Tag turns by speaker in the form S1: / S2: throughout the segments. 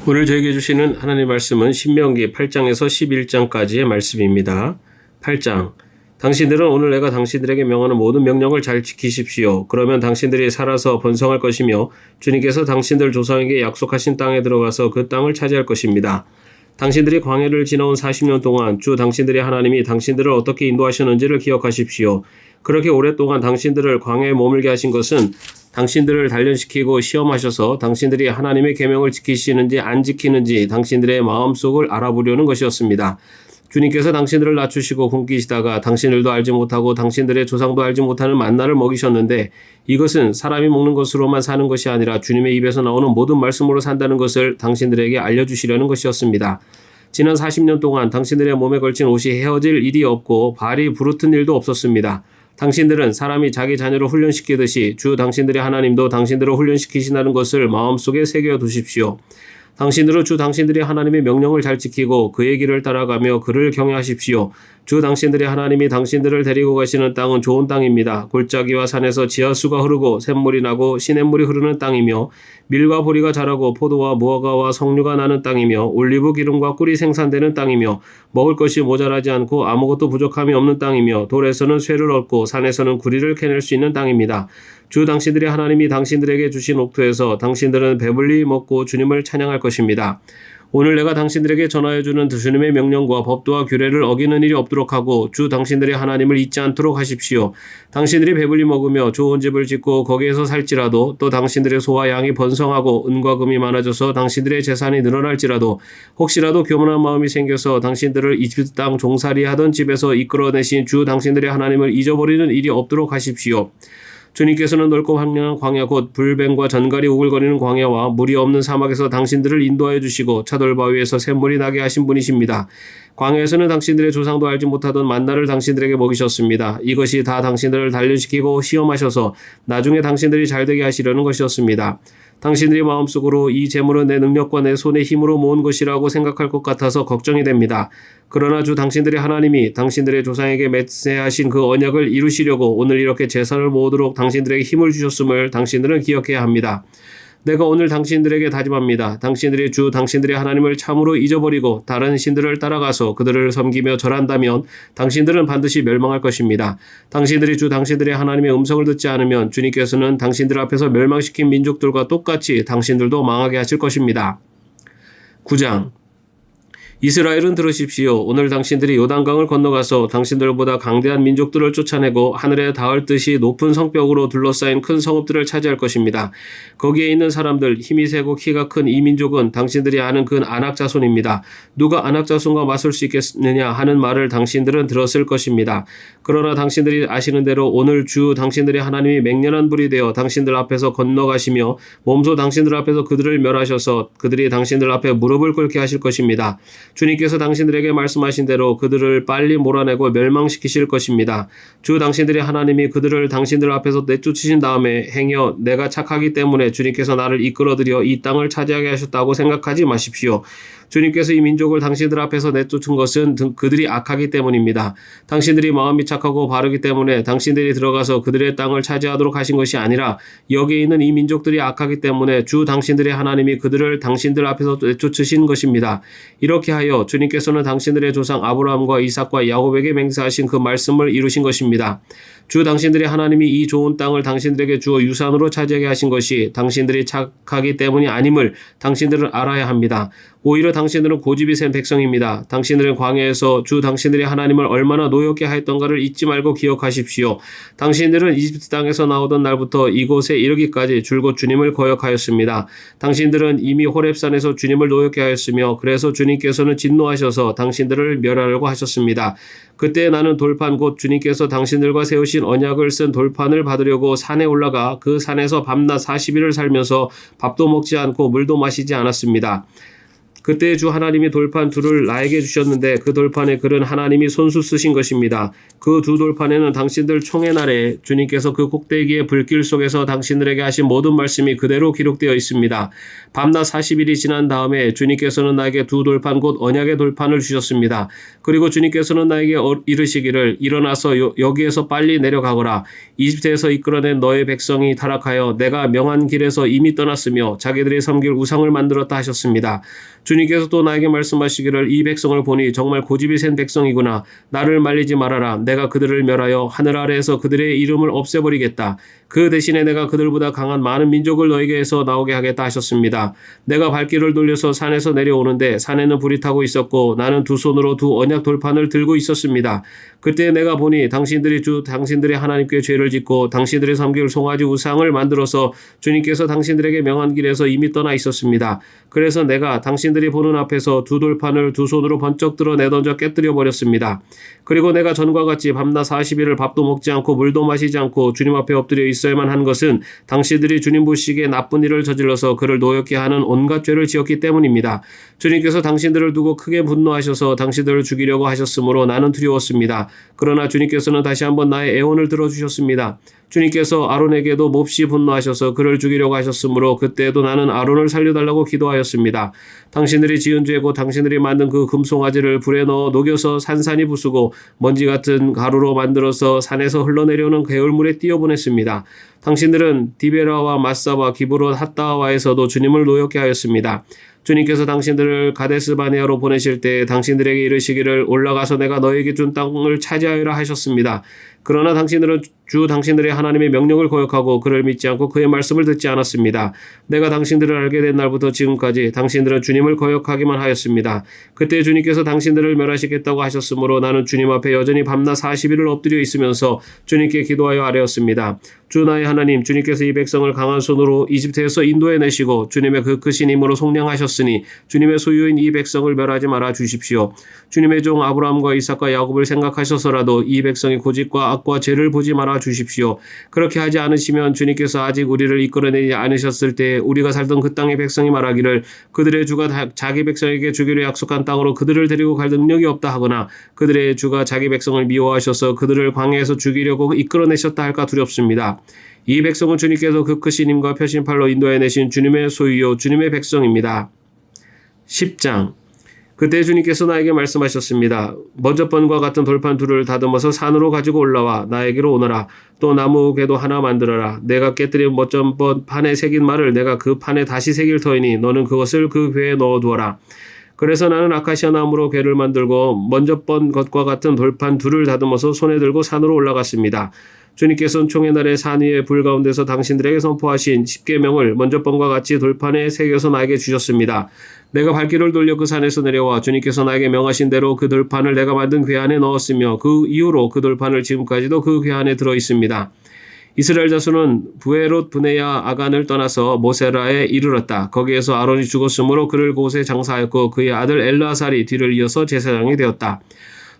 S1: 오늘 저에게 주시는 하나님의 말씀은 신명기 8장에서 11장까지의 말씀입니다. 8장. 당신들은 오늘 내가 당신들에게 명하는 모든 명령을 잘 지키십시오. 그러면 당신들이 살아서 번성할 것이며 주님께서 당신들 조상에게 약속하신 땅에 들어가서 그 땅을 차지할 것입니다. 당신들이 광야를 지나온 40년 동안 주 당신들의 하나님이 당신들을 어떻게 인도하셨는지를 기억하십시오. 그렇게 오랫동안 당신들을 광야에 머물게 하신 것은 당신들을 단련시키고 시험하셔서 당신들이 하나님의 계명을 지키시는지 안 지키는지 당신들의 마음속을 알아보려는 것이었습니다. 주님께서 당신들을 낮추시고 굶기시다가 당신들도 알지 못하고 당신들의 조상도 알지 못하는 만나를 먹이셨는데 이것은 사람이 먹는 것으로만 사는 것이 아니라 주님의 입에서 나오는 모든 말씀으로 산다는 것을 당신들에게 알려주시려는 것이었습니다. 지난 40년 동안 당신들의 몸에 걸친 옷이 헤어질 일이 없고 발이 부르튼 일도 없었습니다. 당신들은 사람이 자기 자녀를 훈련시키듯이 주 당신들의 하나님도 당신들을 훈련시키신다는 것을 마음속에 새겨두십시오. 당신들은 주 당신들의 하나님의 명령을 잘 지키고 그의 길을 따라가며 그를 경외하십시오. 주 당신들의 하나님이 당신들을 데리고 가시는 땅은 좋은 땅입니다. 골짜기와 산에서 지하수가 흐르고 샘물이 나고 시냇물이 흐르는 땅이며 밀과 보리가 자라고 포도와 무화과와 석류가 나는 땅이며 올리브 기름과 꿀이 생산되는 땅이며 먹을 것이 모자라지 않고 아무것도 부족함이 없는 땅이며 돌에서는 쇠를 얻고 산에서는 구리를 캐낼 수 있는 땅입니다. 주 당신들의 하나님이 당신들에게 주신 옥토에서 당신들은 배불리 먹고 주님을 찬양할 것입니다. 오늘 내가 당신들에게 전하여주는 주님의 명령과 법도와 규례를 어기는 일이 없도록 하고 주 당신들의 하나님을 잊지 않도록 하십시오. 당신들이 배불리 먹으며 좋은 집을 짓고 거기에서 살지라도 또 당신들의 소와 양이 번성하고 은과 금이 많아져서 당신들의 재산이 늘어날지라도 혹시라도 교만한 마음이 생겨서 당신들을 이집트 땅 종살이 하던 집에서 이끌어내신 주 당신들의 하나님을 잊어버리는 일이 없도록 하십시오. 주님께서는 넓고 황량한 광야 곧 불뱀과 전갈이 우글거리는 광야와 물이 없는 사막에서 당신들을 인도하여 주시고 차돌바위에서 샘물이 나게 하신 분이십니다. 광야에서는 당신들의 조상도 알지 못하던 만나를 당신들에게 먹이셨습니다. 이것이 다 당신들을 단련시키고 시험하셔서 나중에 당신들이 잘되게 하시려는 것이었습니다. 당신들이 마음속으로 이 재물은 내 능력과 내 손의 힘으로 모은 것이라고 생각할 것 같아서 걱정이 됩니다. 그러나 주 당신들의 하나님이 당신들의 조상에게 맹세하신 그 언약을 이루시려고 오늘 이렇게 재산을 모으도록 당신들에게 힘을 주셨음을 당신들은 기억해야 합니다. 내가 오늘 당신들에게 다짐합니다. 당신들이 주 당신들의 하나님을 참으로 잊어버리고 다른 신들을 따라가서 그들을 섬기며 절한다면 당신들은 반드시 멸망할 것입니다. 당신들이 주 당신들의 하나님의 음성을 듣지 않으면 주님께서는 당신들 앞에서 멸망시킨 민족들과 똑같이 당신들도 망하게 하실 것입니다. 9장. 이스라엘은 들으십시오. 오늘 당신들이 요단강을 건너가서 당신들보다 강대한 민족들을 쫓아내고 하늘에 닿을 듯이 높은 성벽으로 둘러싸인 큰 성읍들을 차지할 것입니다. 거기에 있는 사람들, 힘이 세고 키가 큰 이 민족은 당신들이 아는 그 아낙 자손입니다. 누가 아낙 자손과 맞설 수 있겠느냐 하는 말을 당신들은 들었을 것입니다. 그러나 당신들이 아시는 대로 오늘 주 당신들의 하나님이 맹렬한 불이 되어 당신들 앞에서 건너가시며 몸소 당신들 앞에서 그들을 멸하셔서 그들이 당신들 앞에 무릎을 꿇게 하실 것입니다. 주님께서 당신들에게 말씀하신 대로 그들을 빨리 몰아내고 멸망시키실 것입니다. 주 당신들의 하나님이 그들을 당신들 앞에서 내쫓으신 다음에 행여 내가 착하기 때문에 주님께서 나를 이끌어들여 이 땅을 차지하게 하셨다고 생각하지 마십시오. 주님께서 이 민족을 당신들 앞에서 내쫓은 것은 그들이 악하기 때문입니다. 당신들이 마음이 착하고 바르기 때문에 당신들이 들어가서 그들의 땅을 차지하도록 하신 것이 아니라 여기에 있는 이 민족들이 악하기 때문에 주 당신들의 하나님이 그들을 당신들 앞에서 내쫓으신 것입니다. 이렇게 하여 주님께서는 당신들의 조상 아브라함과 이삭과 야곱에게 맹세하신 그 말씀을 이루신 것입니다. 주 당신들의 하나님이 이 좋은 땅을 당신들에게 주어 유산으로 차지하게 하신 것이 당신들이 착하기 때문이 아님을 당신들은 알아야 합니다. 오히려 당신들은 고집이 센 백성입니다. 당신들은 광야에서 주 당신들의 하나님을 얼마나 노엽게 하였던가를 잊지 말고 기억하십시오. 당신들은 이집트 땅에서 나오던 날부터 이곳에 이르기까지 줄곧 주님을 거역하였습니다. 당신들은 이미 호렙산에서 주님을 노엽게 하였으며 그래서 주님께서는 진노하셔서 당신들을 멸하려고 하셨습니다. 그때 나는 돌판 곧 주님께서 당신들과 세우신 언약을 쓴 돌판을 받으려고 산에 올라가 그 산에서 밤낮 40일을 살면서 밥도 먹지 않고 물도 마시지 않았습니다. 그때 주 하나님이 돌판 둘을 나에게 주셨는데 그 돌판의 글은 하나님이 손수 쓰신 것입니다. 그 두 돌판에는 당신들 총회 날에 주님께서 그 꼭대기의 불길 속에서 당신들에게 하신 모든 말씀이 그대로 기록되어 있습니다. 밤낮 40일이 지난 다음에 주님께서는 나에게 두 돌판 곧 언약의 돌판을 주셨습니다. 그리고 주님께서는 나에게 이르시기를 일어나서 여기에서 빨리 내려가거라. 이집트에서 이끌어낸 너의 백성이 타락하여 내가 명한 길에서 이미 떠났으며 자기들이 섬길 우상을 만들었다 하셨습니다. 주님께서 또 나에게 말씀하시기를 이 백성을 보니 정말 고집이 센 백성이구나. 나를 말리지 말아라. 내가 그들을 멸하여 하늘 아래에서 그들의 이름을 없애버리겠다. 그 대신에 내가 그들보다 강한 많은 민족을 너에게서 나오게 하겠다 하셨습니다. 내가 발길을 돌려서 산에서 내려오는데 산에는 불이 타고 있었고 나는 두 손으로 두 언약 돌판을 들고 있었습니다. 그때 내가 보니 당신들이 하나님께 죄를 짓고 당신들이 섬길 송아지 우상을 만들어서 주님께서 당신들에게 명한 길에서 이미 떠나 있었습니다. 그래서 내가 당신들이 보는 앞에서 두 돌판을 두 손으로 번쩍 들어 내던져 깨뜨려 버렸습니다. 그리고 내가 전과 같이 밤낮 40일을 밥도 먹지 않고 물도 마시지 않고 주님 앞에 엎드려 있어야만 한 것은 당신들이 주님 보시기에 나쁜 일을 저질러서 그를 노엽게 하는 온갖 죄를 지었기 때문입니다. 주님께서 당신들을 두고 크게 분노하셔서 당신들을 죽이려고 하셨으므로 나는 두려웠습니다. 그러나 주님께서는 다시 한번 나의 애원을 들어주셨습니다. 주님께서 아론에게도 몹시 분노하셔서 그를 죽이려고 하셨으므로 그때에도 나는 아론을 살려달라고 기도하였습니다. 당신들이 지은 죄고 당신들이 만든 그 금송아지를 불에 넣어 녹여서 산산이 부수고 먼지 같은 가루로 만들어서 산에서 흘러내려오는 개울물에 띄어보냈습니다. 당신들은 디베라와 마사와 기브롯 핫다와에서도 주님을 노엽게 하였습니다. 주님께서 당신들을 가데스 바네아로 보내실 때 당신들에게 이르시기를 올라가서 내가 너에게 준 땅을 차지하여라 하셨습니다. 그러나 당신들은 당신들의 하나님의 명령을 거역하고 그를 믿지 않고 그의 말씀을 듣지 않았습니다. 내가 당신들을 알게 된 날부터 지금까지 당신들은 주님을 거역하기만 하였습니다. 그때 주님께서 당신들을 멸하시겠다고 하셨으므로 나는 주님 앞에 여전히 밤낮 40일을 엎드려 있으면서 주님께 기도하여 아뢰었습니다. 주 나의 하나님, 주님께서 이 백성을 강한 손으로 이집트에서 인도해 내시고 주님의 그 크신 힘으로 속량하셨으니 주님의 소유인 이 백성을 멸하지 말아 주십시오. 주님의 종 아브라함과 이삭과 야곱을 생각하셔서라도 이 백성의 고집과 악과 죄를 보지 말아 주십시오. 그렇게 하지 않으시면 주님께서 아직 우리를 이끌어내지 않으셨을 때 우리가 살던 그 땅의 백성이 말하기를 그들의 주가 자기 백성에게 주기로 약속한 땅으로 그들을 데리고 갈 능력이 없다 하거나 그들의 주가 자기 백성을 미워하셔서 그들을 광야에서 죽이려고 이끌어내셨다 할까 두렵습니다. 이 백성은 주님께서 그 크신 힘과 표신팔로 인도해 내신 주님의 소유요 주님의 백성입니다. 10장. 그때 주님께서 나에게 말씀하셨습니다. 먼저 번과 같은 돌판 둘을 다듬어서 산으로 가지고 올라와 나에게로 오너라. 또 나무 궤도 하나 만들어라. 내가 깨뜨린 먼저 번 판에 새긴 말을 내가 그 판에 다시 새길 터이니 너는 그것을 그 궤에 넣어두어라. 그래서 나는 아카시아 나무로 궤를 만들고 먼저 번 것과 같은 돌판 둘을 다듬어서 손에 들고 산으로 올라갔습니다. 주님께서는 총회 날에 산 위의 불 가운데서 당신들에게 선포하신 10계명을 먼저 번과 같이 돌판에 새겨서 나에게 주셨습니다. 내가 발길을 돌려 그 산에서 내려와 주님께서 나에게 명하신 대로 그 돌판을 내가 만든 궤 안에 넣었으며 그 이후로 그 돌판을 지금까지도 그 궤 안에 들어 있습니다. 이스라엘 자손은 부에롯 브네야 아간을 떠나서 모세라에 이르렀다. 거기에서 아론이 죽었으므로 그를 그곳에 장사하였고 그의 아들 엘르아살이 뒤를 이어서 제사장이 되었다.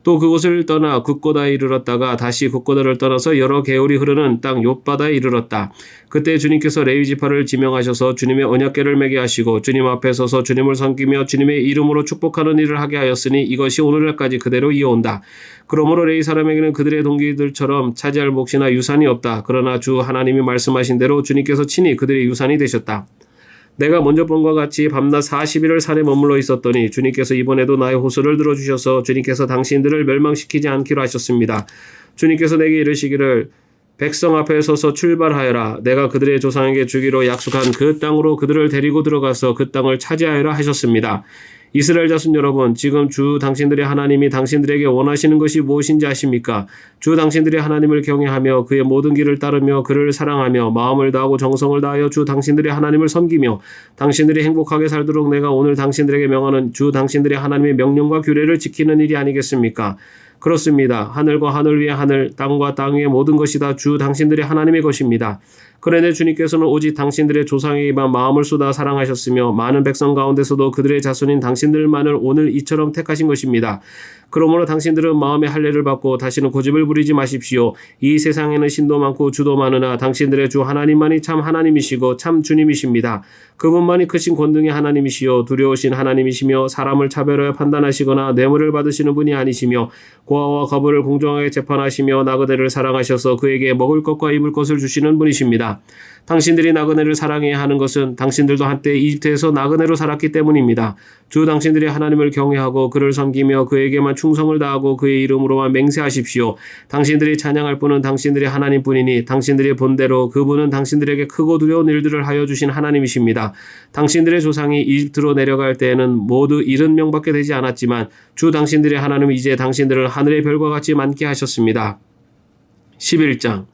S1: 또 그곳을 떠나 굿고다에 이르렀다가 다시 굿고다를 떠나서 여러 개울이 흐르는 땅 욥바다에 이르렀다. 그때 주님께서 레위 지파를 지명하셔서 주님의 언약궤를 매게 하시고 주님 앞에 서서 주님을 섬기며 주님의 이름으로 축복하는 일을 하게 하였으니 이것이 오늘날까지 그대로 이어온다. 그러므로 레위 사람에게는 그들의 동기들처럼 차지할 몫이나 유산이 없다. 그러나 주 하나님이 말씀하신 대로 주님께서 친히 그들의 유산이 되셨다. 내가 먼저 본과 같이 밤낮 40일을 산에 머물러 있었더니 주님께서 이번에도 나의 호소를 들어주셔서 주님께서 당신들을 멸망시키지 않기로 하셨습니다. 주님께서 내게 이르시기를 백성 앞에 서서 출발하여라. 내가 그들의 조상에게 주기로 약속한 그 땅으로 그들을 데리고 들어가서 그 땅을 차지하여라 하셨습니다. 이스라엘 자손 여러분, 지금 주 당신들의 하나님이 당신들에게 원하시는 것이 무엇인지 아십니까? 주 당신들의 하나님을 경외하며 그의 모든 길을 따르며 그를 사랑하며 마음을 다하고 정성을 다하여 주 당신들의 하나님을 섬기며 당신들이 행복하게 살도록 내가 오늘 당신들에게 명하는 주 당신들의 하나님의 명령과 규례를 지키는 일이 아니겠습니까? 그렇습니다. 하늘과 하늘 위의 하늘, 땅과 땅 위의 모든 것이 다 주 당신들의 하나님의 것입니다. 그런데 주님께서는 오직 당신들의 조상에게만 마음을 쏟아 사랑하셨으며 많은 백성 가운데서도 그들의 자손인 당신들만을 오늘 이처럼 택하신 것입니다. 그러므로 당신들은 마음의 할례를 받고 다시는 고집을 부리지 마십시오. 이 세상에는 신도 많고 주도 많으나 당신들의 주 하나님만이 참 하나님이시고 참 주님이십니다. 그분만이 크신 권능의 하나님이시요 두려우신 하나님이시며 사람을 차별하여 판단하시거나 뇌물을 받으시는 분이 아니시며 고아와 과부를 공정하게 재판하시며 나그네를 사랑하셔서 그에게 먹을 것과 입을 것을 주시는 분이십니다. 당신들이 나그네를 사랑해야 하는 것은 당신들도 한때 이집트에서 나그네로 살았기 때문입니다. 주 당신들이 하나님을 경외하고 그를 섬기며 그에게만 충성을 다하고 그의 이름으로만 맹세하십시오. 당신들이 찬양할 분은 당신들의 하나님뿐이니 당신들이 본대로 그분은 당신들에게 크고 두려운 일들을 하여 주신 하나님이십니다. 당신들의 조상이 이집트로 내려갈 때에는 모두 70명밖에 되지 않았지만 주 당신들의 하나님은 이제 당신들을 하늘의 별과 같이 많게 하셨습니다. 11장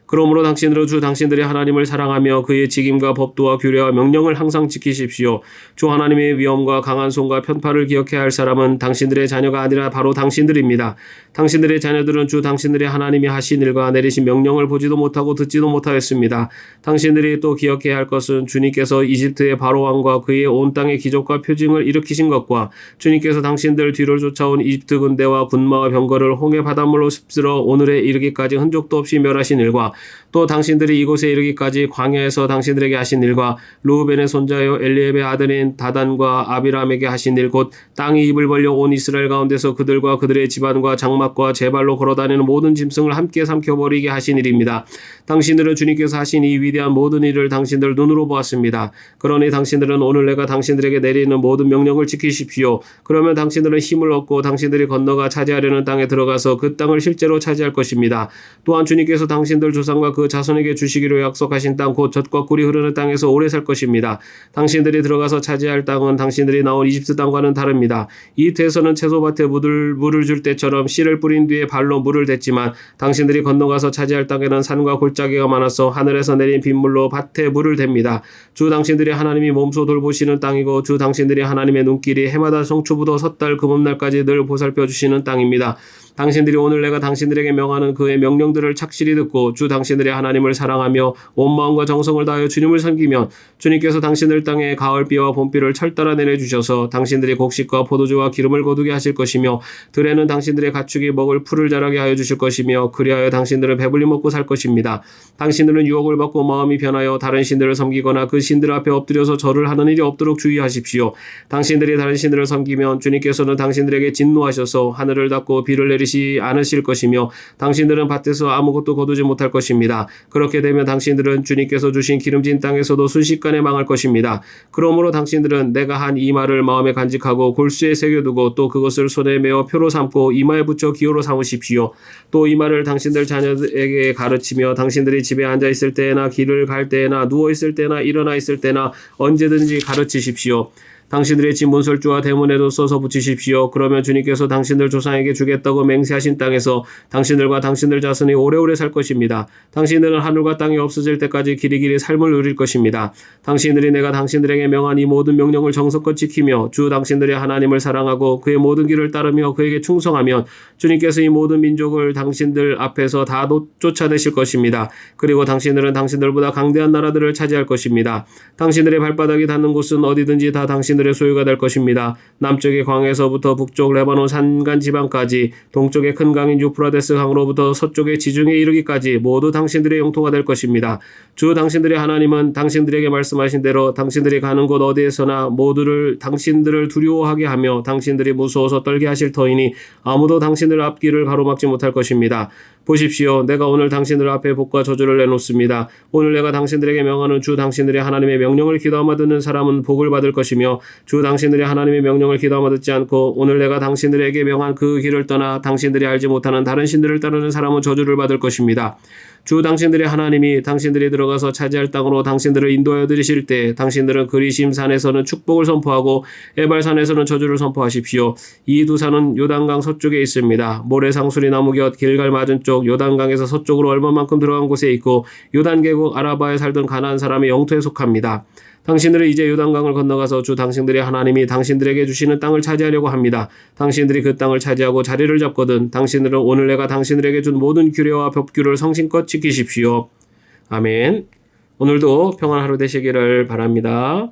S1: 그러므로 당신들은 주 당신들의 하나님을 사랑하며 그의 직임과 법도와 규례와 명령을 항상 지키십시오. 주 하나님의 위엄과 강한 손과 편파를 기억해야 할 사람은 당신들의 자녀가 아니라 바로 당신들입니다. 당신들의 자녀들은 주 당신들의 하나님이 하신 일과 내리신 명령을 보지도 못하고 듣지도 못하였습니다. 당신들이 또 기억해야 할 것은 주님께서 이집트의 바로왕과 그의 온 땅의 기적과 표징을 일으키신 것과 주님께서 당신들 뒤를 쫓아온 이집트 군대와 군마와 병거를 홍해 바닷물로 습슬어 오늘에 이르기까지 흔적도 없이 멸하신 일과 또 당신들이 이곳에 이르기까지 광야에서 당신들에게 하신 일과 르우벤의 손자여 엘리압의 아들인 다단과 아비람에게 하신 일 곧 땅이 입을 벌려 온 이스라엘 가운데서 그들과 그들의 집안과 장막과 제 발로 걸어다니는 모든 짐승을 함께 삼켜버리게 하신 일입니다. 당신들은 주님께서 하신 이 위대한 모든 일을 당신들 눈으로 보았습니다. 그러니 당신들은 오늘 내가 당신들에게 내리는 모든 명령을 지키십시오. 그러면 당신들은 힘을 얻고 당신들이 건너가 차지하려는 땅에 들어가서 그 땅을 실제로 차지할 것입니다. 또한 주님께서 당신들 조상과 그 자손에게 주시기로 약속하신 땅 곧 젖과 꿀이 흐르는 땅에서 오래 살 것입니다. 당신들이 들어가서 차지할 땅은 당신들이 나온 이집트 땅과는 다릅니다. 이집트에서는 채소밭에 물을 줄 때처럼 씨를 뿌린 뒤에 발로 물을 댔지만 당신들이 건너가서 차지할 땅에는 산과 골짜기가 많아서 하늘에서 내린 빗물로 밭에 물을 댑니다. 주 당신들이 하나님이 몸소 돌보시는 땅이고 주 당신들이 하나님의 눈길이 해마다 성초부터 섣달 금음날까지 늘 보살펴 주시는 땅입니다. 당신들이 오늘 내가 당신들에게 명하는 그의 명령들을 착실히 듣고 주 당신들의 하나님을 사랑하며 온 마음과 정성을 다하여 주님을 섬기면 주님께서 당신들 땅에 가을비와 봄비를 철따라 내려주셔서 당신들이 곡식과 포도주와 기름을 거두게 하실 것이며 들에는 당신들의 가축이 먹을 풀을 자라게 하여 주실 것이며 그리하여 당신들은 배불리 먹고 살 것입니다. 당신들은 유혹을 받고 마음이 변하여 다른 신들을 섬기거나 그 신들 앞에 엎드려서 절을 하는 일이 없도록 주의하십시오. 당신들이 다른 신들을 섬기면 주님께서는 당신들에게 진노하셔서 하늘을 닫고 비를 내리시 않으실 것이며 당신들은 밭에서 아무것도 거두지 못할 것입니다. 그렇게 되면 당신들은 주님께서 주신 기름진 땅에서도 순식간에 망할 것입니다. 그러므로 당신들은 내가 한 이 말을 마음에 간직하고 골수에 새겨두고 또 그것을 손에 메어 표로 삼고 이마에 붙여 기호로 삼으십시오. 또 이 말을 당신들 자녀에게 가르치며 당신들이 집에 앉아 있을 때나 길을 갈 때나 누워 있을 때나 일어나 있을 때나 언제든지 가르치십시오. 당신들의 집 문설주와 대문에도 써서 붙이십시오. 그러면 주님께서 당신들 조상에게 주겠다고 맹세하신 땅에서 당신들과 당신들 자손이 오래오래 살 것입니다. 당신들은 하늘과 땅이 없어질 때까지 길이길이 삶을 누릴 것입니다. 당신들이 내가 당신들에게 명한 이 모든 명령을 정성껏 지키며 주 당신들의 하나님을 사랑하고 그의 모든 길을 따르며 그에게 충성하면 주님께서 이 모든 민족을 당신들 앞에서 다 쫓아내실 것입니다. 그리고 당신들은 당신들보다 강대한 나라들을 차지할 것입니다. 당신들의 발바닥이 닿는 곳은 어디든지 다 당신들의 소유가 될 것입니다. 남쪽의 광에서부터 북쪽 레바논 산간 지방까지 동쪽의 큰 강인 유프라데스 강으로부터 서쪽의 지중해 이르기까지 모두 당신들의 영토가 될 것입니다. 주 당신들의 하나님은 당신들에게 말씀하신 대로 당신들이 가는 곳 어디에서나 모두를 당신들을 두려워하게 하며 당신들이 무서워서 떨게 하실 터이니 아무도 당신들 앞길을 가로막지 못할 것입니다. 보십시오. 내가 오늘 당신들 앞에 복과 저주를 내놓습니다. 오늘 내가 당신들에게 명하는 주 당신들의 하나님의 명령을 기도하며 듣는 사람은 복을 받을 것이며 주 당신들의 하나님의 명령을 기도하며 듣지 않고 오늘 내가 당신들에게 명한 그 길을 떠나 당신들이 알지 못하는 다른 신들을 따르는 사람은 저주를 받을 것입니다. 주 당신들의 하나님이 당신들이 들어가서 차지할 땅으로 당신들을 인도하여 들이실 때 당신들은 그리심 산에서는 축복을 선포하고 에발산에서는 저주를 선포하십시오. 이 두 산은 요단강 서쪽에 있습니다. 모래상수리 나무 곁 길갈 맞은 쪽 요단강에서 서쪽으로 얼마만큼 들어간 곳에 있고 요단 계곡 아라바에 살던 가나안 사람의 영토에 속합니다. 당신들은 이제 요단강을 건너가서 주 당신들의 하나님이 당신들에게 주시는 땅을 차지하려고 합니다. 당신들이 그 땅을 차지하고 자리를 잡거든 당신들은 오늘 내가 당신들에게 준 모든 규례와 법규를 성심껏 지키십시오. 아멘. 오늘도 평안한 하루 되시기를 바랍니다.